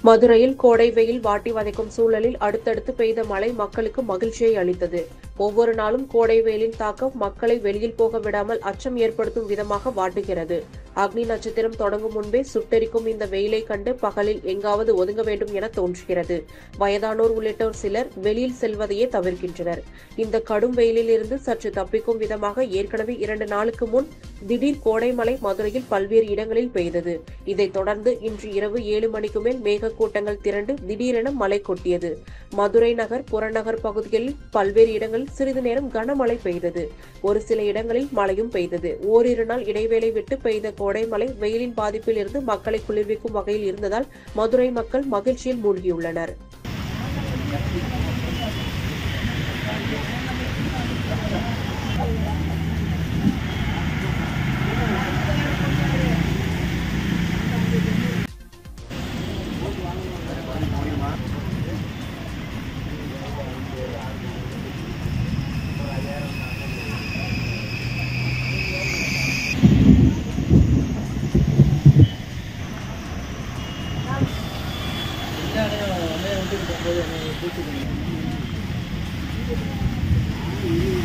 மதுரையில் கோடை வெயில் வாட்டி வதைக்கும் சூழலில் அடுத்தடுத்து பெய்த மழை மக்களுக்கு மகிழ்ச்சியை அளித்தது. ஒவ்வொரு நாளும் கோடை வெயிலின் தாக்கம் மக்களை வெளியில் போக விடாமல் அச்சம் ஏற்படுத்தும் விதமாக வாட்டுகிறது. அக்னி நட்சத்திரம் தொடங்கும் முன்பே சுட்டெரிக்கும் இந்த வெயிலை கண்டு பகலில் எங்காவது ஒதுங்க வேண்டும் என தோன்றுகிறது. வயதானோர் உள்ளிட்டோர் சிலர் வெளியில் செல்வதையே தவிர்க்கின்றனர். இந்த கடும் வெயிலில் இருந்து சற்று தப்பிக்கும் விதமாக ஏற்கனவே 2 நாளுக்கு முன் திடீர் கோடை மழை மதுரையில் பல்வேறு இடங்களில் பெய்தது. இதைத் தொடர்ந்து இன்று இரவு 7 மணிக்கு மேல் மேகக்கூட்டங்கள் திரண்டு திடீரென மழை கொட்டியது. மதுரை நகர் புறநகர் பகுதிகளில் பல்வேறு இடங்களில் சிறிது நேரம் கனமழை பெய்தது. ஒரு சில இடங்களில் மழையும் பெய்தது. ஓரிரு நாள் இடைவேளை விட்டு பெய்த கோடை மழை வெயிலின் பாதிப்பில் இருந்து மக்களை குளிர்விக்கும் வகையில் இருந்ததால் மதுரை மக்கள் மகிழ்ச்சியில் மூழ்கியுள்ளனர். Ini ada yang